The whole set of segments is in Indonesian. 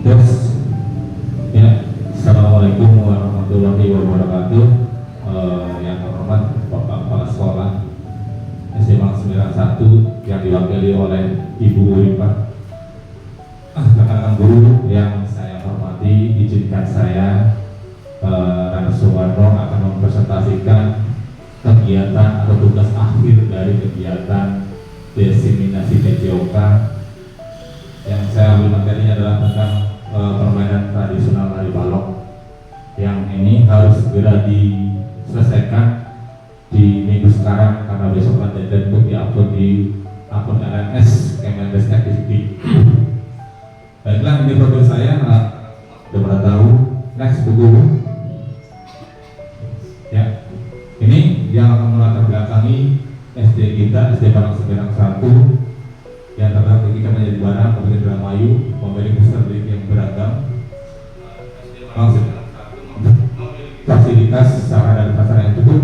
Terus, ya, Assalamualaikum warahmatullahi wabarakatuh. Yang terhormat Bapak Kepala Sekolah SMA 91 yang diwakili oleh Ibu Wimpa, rekan-rekan guru yang saya hormati, izinkan saya Rana Suwarno akan mempresentasikan kegiatan atau tugas akhir dari kegiatan diseminasi PJOK. Yang saya ambil materinya adalah tentang permainan tradisional lari balok, yang ini harus segera diselesaikan di minggu sekarang karena besok ada deadline untuk diupload di akun LMS Kemenristek Dikti. Baiklah, ini profil saya, sudah pada tahu. Next buku. Ya, ini yang akan melatar belakangi SD kita, SD Barang Seberang 1 yang terdapat kita menjadi barang Kabupaten Indramayu, memiliki peserta didik yang beragam, fasilitas sarana dan prasarana yang cukup,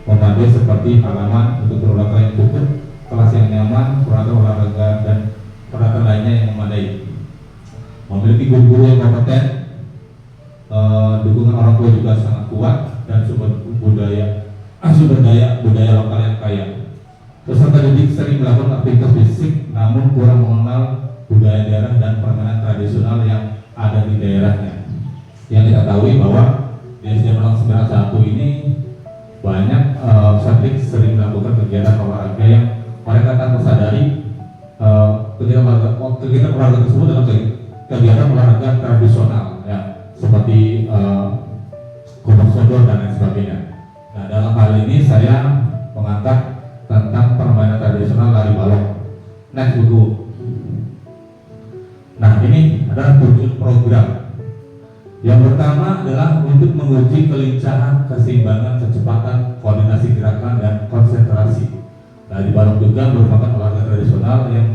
memadai seperti halaman untuk berolahraga yang cukup, kelas yang nyaman, peralatan olahraga dan peralatan lainnya yang memadai, memiliki guru-guru yang kompeten, dukungan orang tua juga sangat kuat, dan sumber daya budaya lokal yang kaya. Peserta didik sering melakukan aktivitas fisik namun kurang mengenal budaya daerah dan permainan tradisional yang ada di daerahnya. Yang kita tahu bahwa di SD Barang Seberang 1 ini banyak peserta didik sering melakukan kegiatan olahraga yang mereka tanpa sadari kegiatan olahraga tersebut adalah kegiatan olahraga tradisional, ya, seperti gunung sodor dan lain sebagainya. Nah, dalam hal ini saya mengangkat tentang permainan tradisional lari balok. Next buku. Nah, ini adalah tujuan program. Yang pertama adalah untuk menguji kelincahan, keseimbangan, kecepatan, koordinasi gerakan, dan konsentrasi. Lari balok juga merupakan olahraga tradisional yang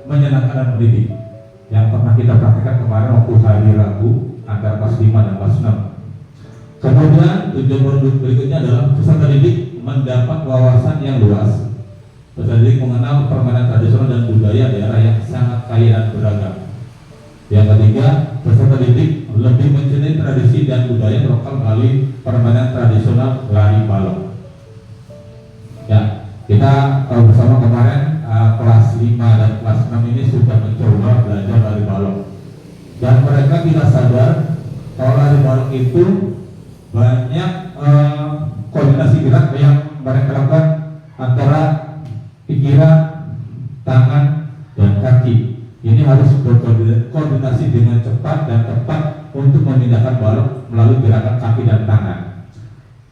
menyenangkan dan mendidik, yang pernah kita praktikkan kemarin waktu hari Rabu antara kelas 5 dan kelas 6. Kemudian tujuan berikutnya adalah peserta didik mendapat wawasan yang luas. Peserta didik mengenal permainan tradisional dan budaya daerah yang sangat kaya dan beragam. Yang ketiga, peserta didik lebih mencintai tradisi dan budaya lokal melalui permainan tradisional lari balok. Ya, kita bersama kemarin kelas 5 dan kelas 6 ini sudah mencoba belajar lari balok. Dan mereka tidak sadar kalau lari balok itu banyak koordinasi gerak yang mereka lakukan antara pikiran, tangan, dan kaki. Ini harus berkoordinasi dengan cepat dan tepat untuk memindahkan balok melalui gerakan kaki dan tangan.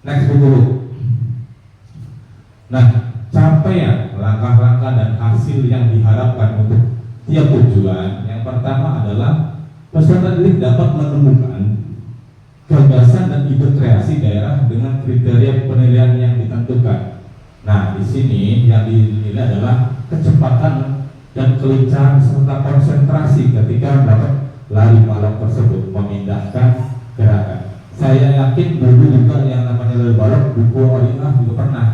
Next buku. Nah, capaian langkah-langkah dan hasil yang diharapkan untuk tiap tujuan. Yang pertama adalah peserta didik dapat menemukan gagasan dan ide kreasi daerah dengan kriteria penilaian yang ditentukan. Nah, di sini yang dinilai adalah kecepatan dan kelincahan serta konsentrasi ketika dapat lari balok tersebut, memindahkan gerakan. Saya yakin dulu juga yang namanya lari balok, buku Olinah juga pernah,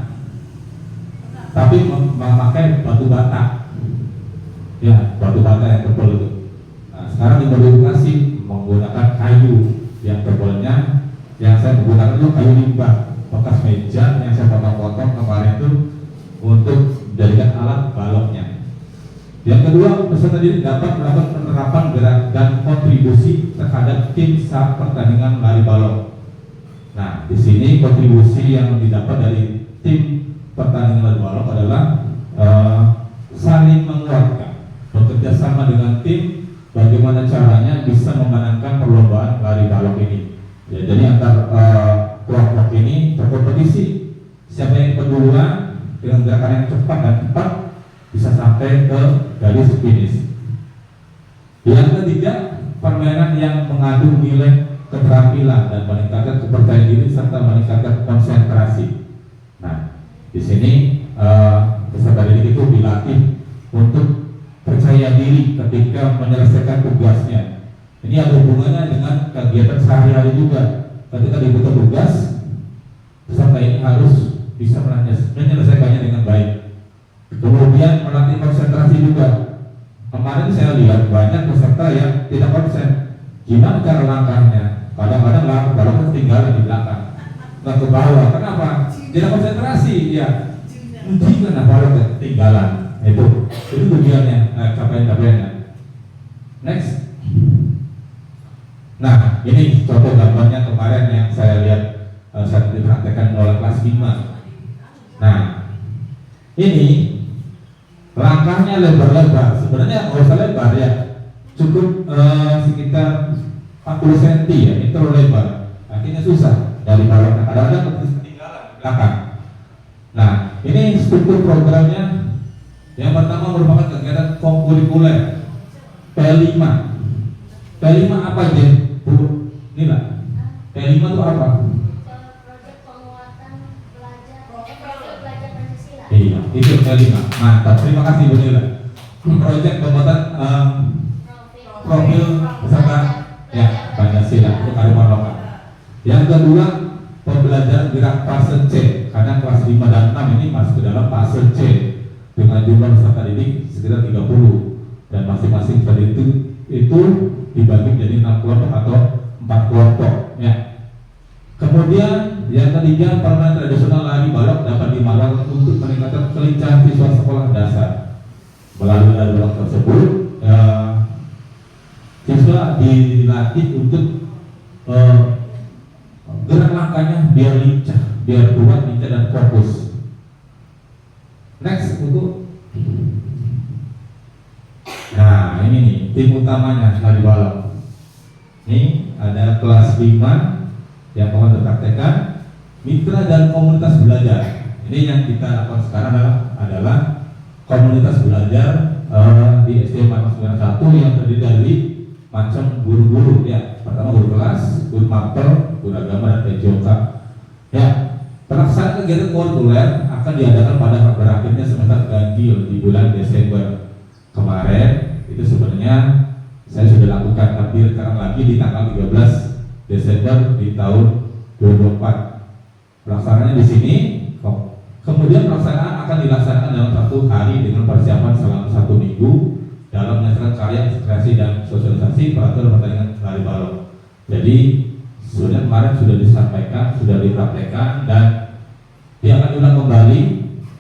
tapi memakai batu bata, ya, batu bata yang tebal itu. Nah, sekarang dimodifikasi menggunakan kayu yang tebalnya, yang saya menggunakan itu kayu limbah bekas meja yang saya potong-potong kemarin itu untuk dijadikan alat baloknya. Yang kedua, peserta didik dapat melakukan penerapan gerak dan kontribusi terhadap tim saat pertandingan lari balok. Nah, di sini kontribusi yang didapat dari tim pertandingan lari balok adalah saling menguatkan, bekerja sama dengan tim. Bagaimana caranya bisa memenangkan perlombaan lari balok ini? Ya, jadi antar kelompok ini berkompetisi. Siapa yang keduluan dengan gerakan yang cepat dan tepat bisa sampai ke garis finish. Yang ketiga, permainan yang mengandung nilai keterampilan dan meningkatkan kepercayaan diri serta meningkatkan konsentrasi. Nah, di sini peserta didik itu dilatih untuk percaya diri ketika menyelesaikan tugasnya. Ini ada hubungannya dengan kegiatan sehari-hari juga. Ketika dibuka tugas, peserta ini harus bisa menyelesaikannya dengan baik. Kemudian melatih konsentrasi juga. Kemarin saya lihat banyak peserta yang tidak konsen, Gimana cara langkahnya? Kadang-kadang baloknya ketinggalan di belakang, nggak ke bawah. Kenapa? Tidak konsentrasi, ya. Jika baloknya ketinggalan, itu tujuannya, capaian-capaiannya. Next. Nah, ini contoh gambarnya kemarin yang saya lihat saat dipraktekkan oleh kelas 5. Nah, ini langkahnya lebar-lebar. Sebenarnya nggak usah lebar ya, cukup sekitar 40 cm ya, ini terlalu lebar. Akhirnya susah dari baloknya. Kadang-kadang ketinggalan di belakang. Nah, ini struktur programnya. Yang pertama merupakan kegiatan kurikuler P5. P5 apa aja? Bu, inilah P5 itu apa? Proyek penguatan belajar Pancasila. Iya, itu P5. Mantap, terima kasih Bu Nila. Proyek penguatan profil peserta ya Pancasila untuk kearifan lokal. Yang kedua, pembelajaran gerak fase C, karena kelas 5 dan 6 ini masuk ke dalam fase C dengan jumlah peserta didik sekitar 30, dan masing-masing tadi itu dibagi menjadi 6 kelompok atau 4 kelompok ya. Kemudian yang ketiga, permainan tradisional lari balok dapat dimainkan untuk meningkatkan kelincahan siswa sekolah dasar. Melalui lari balok tersebut siswa dilatih untuk gerak langkahnya biar lincah, biar kuat, lincah dan fokus. Next untuk nah ini nih tim utamanya lari balok. Ini ada kelas 5 yang akan dipraktekkan mitra dan komunitas belajar. Ini yang kita lakukan sekarang adalah komunitas belajar di SD 491 yang terdiri dari macam guru-guru ya. Pertama guru kelas, guru mapel, guru agama dan PJOK. Ya, pelaksanaan kegiatan kurikuler akan diadakan pada berakhirnya semester ganjil di bulan Desember kemarin. Itu sebenarnya saya sudah lakukan, tapi sekarang lagi di tanggal 13 Desember di tahun 2024. Pelaksanaannya di sini. Kemudian pelaksanaan akan dilaksanakan dalam 1 hari dengan persiapan selama 1 minggu dalam menyelesaikan karya kreasi dan sosialisasi peraturan pertandingan lari balok. Jadi sudah kemarin sudah disampaikan, sudah dipraktekkan, dan dia akan diulang kembali,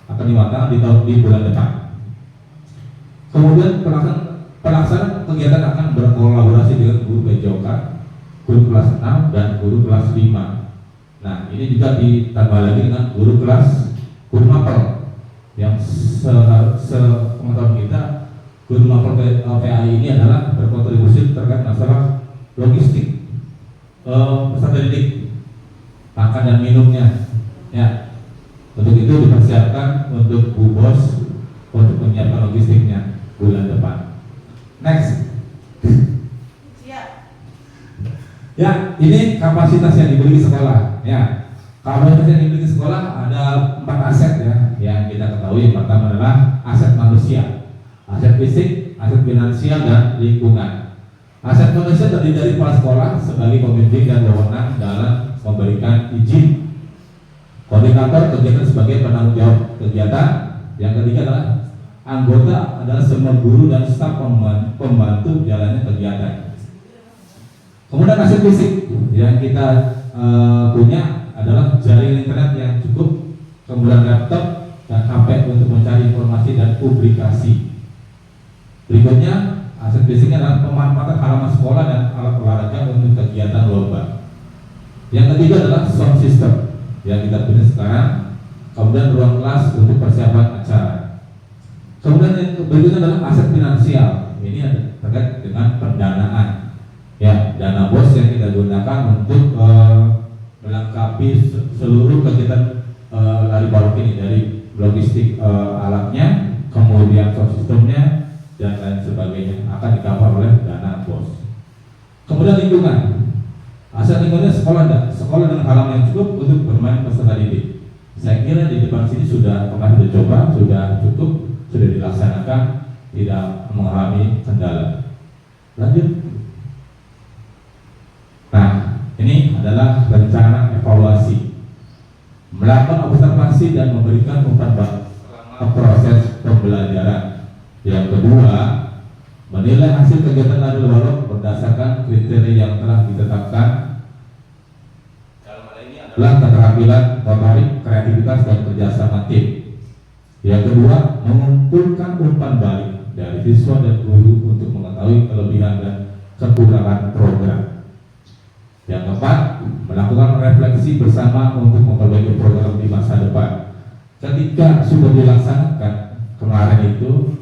akan dimatangkan di bulan depan. Kemudian pelaksanaan kegiatan akan berkolaborasi dengan guru PJOK, guru kelas 6 dan guru kelas 5. Nah, ini juga ditambah lagi dengan guru guru mapel yang sepengetahuan kita, guru mapel PAI ini adalah berkontribusi terkait masalah logistik peserta didik, makan dan minumnya ya. Untuk itu dipersiapkan untuk Bu Bos untuk menyiapkan logistiknya bulan depan. Next. Siap. Ya, ini kapasitas yang dimiliki sekolah ya. Kapasitas yang dimiliki sekolah ada 4 aset ya yang kita ketahui. Yang pertama adalah aset manusia, aset fisik, aset finansial dan lingkungan. Aset manusia terdiri dari kepala sekolah sebagai pembimbing dan wewenang dalam memberikan izin, koordinator kegiatan sebagai penanggung jawab kegiatan. Yang ketiga adalah anggota adalah semua guru dan staf pembantu jalannya kegiatan. Kemudian aset fisik yang kita punya adalah jaringan internet yang cukup, kemudian laptop dan HP untuk mencari informasi dan publikasi. Berikutnya aset fisiknya adalah pemanfaatan halaman sekolah dan alat olahraga untuk kegiatan lomba. Yang ketiga adalah sound system yang kita punya sekarang, kemudian ruang kelas untuk persiapan acara. Kemudian yang berikutnya adalah aset finansial. Ini ada terkait dengan pendanaan. Ya, dana BOS yang kita gunakan untuk melengkapi seluruh kegiatan lari balok ini, dari logistik alatnya, kemudian sound systemnya dan lain sebagainya akan di-cover oleh dana BOS. Kemudian lingkungan. Aset lingkungannya sekolah dengan halaman yang cukup untuk bermain peserta didik. Saya kira di depan sini sudah pernah dicoba, sudah cukup, sudah dilaksanakan, tidak mengalami kendala. Lanjut. Nah, ini adalah rencana evaluasi, melakukan observasi dan memberikan umpan balik selama proses pembelajaran. Yang kedua, menilai hasil kegiatan lari balok berdasarkan kriteria yang telah ditetapkan. Dalam hal ini adalah keterampilan motorik, kreativitas, dan kerjasama tim. Yang kedua, mengumpulkan umpan balik dari siswa dan guru untuk mengetahui kelebihan dan kekurangan program. Yang keempat, melakukan refleksi bersama untuk memperbaiki program di masa depan. Ketika sudah dilaksanakan kemarin itu,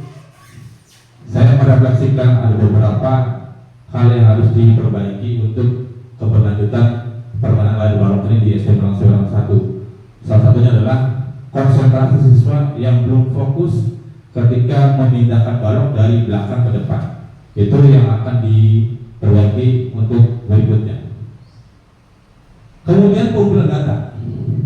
saya merefleksikan ada beberapa hal yang harus diperbaiki untuk keberlanjutan permainan lari balok ini di SD Malang Seberang 1. Salah satunya adalah konsentrasi siswa yang belum fokus ketika memindahkan balok dari belakang ke depan. Itu yang akan diperbaiki untuk berikutnya. Kemudian pengumpulan data.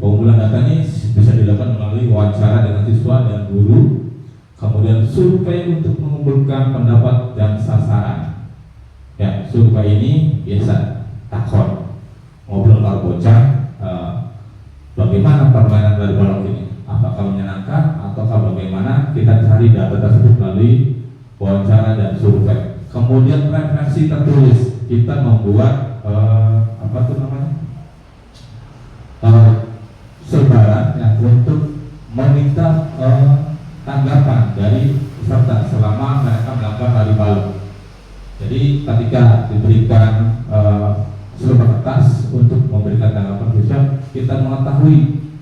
Pengumpulan data ini bisa dilakukan melalui wawancara dengan siswa dan guru. Kemudian survei untuk mengumpulkan pendapat dan sasaran. Ya, survei ini biasa takon, ngobrol kalau bocah, bagaimana permainan lari balok ini? Apakah menyenangkan ataukah bagaimana? Kita cari data tersebut melalui wawancara dan survei. Kemudian refleksi tertulis, kita membuat sebaran yang untuk meminta tanggapan dari peserta selama mereka melakukan lari balok. Jadi ketika diberikan surat kertas untuk memberikan tanggapan siswa, kita mengetahui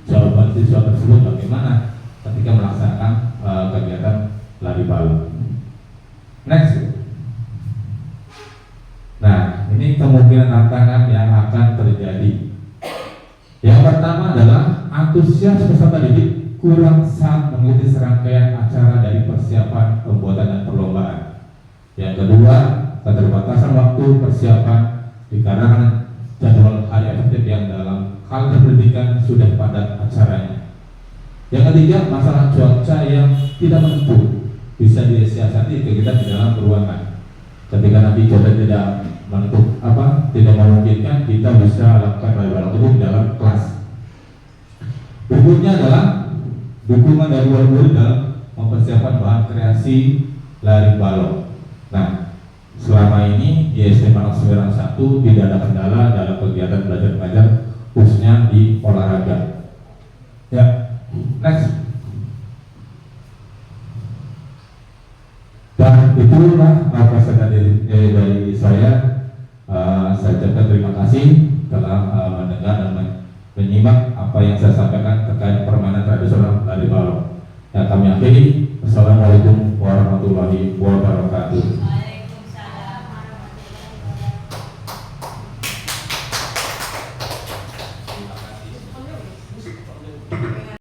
jawaban siswa tersebut bagaimana ketika melaksanakan kegiatan lari balok. Next. Nah, ini kemungkinan tantangan yang akan terjadi. Yang pertama adalah antusias peserta didik kurang saat mengikuti serangkaian acara dari persiapan, pembuatan, dan perlombaan. Yang kedua, keterbatasan waktu persiapan dikarenakan jadwal hari efektif yang dalam hal pendidikan sudah padat acaranya. Yang ketiga, masalah cuaca yang tidak menentu bisa disiasati kegiatan di dalam ruangan. Ketika nanti cuaca tidak menentu tidak memungkinkan, kita bisa lakukan lari balok itu di dalam kelas. Berikutnya adalah dukungan dari wali murid dalam mempersiapkan bahan kreasi lari balok. Nah, selama ini di SD Malang Seberang 1 tidak ada kendala dalam kegiatan belajar mengajar khususnya di olahraga. Ya, next. Dan itulah pesan dari saya. Saya ucapkan terima kasih telah mendengar dan menyimak apa yang saya sampaikan terkait permainan tradisional lari balok. Yang kami akhiri, Assalamualaikum warahmatullahi wabarakatuh.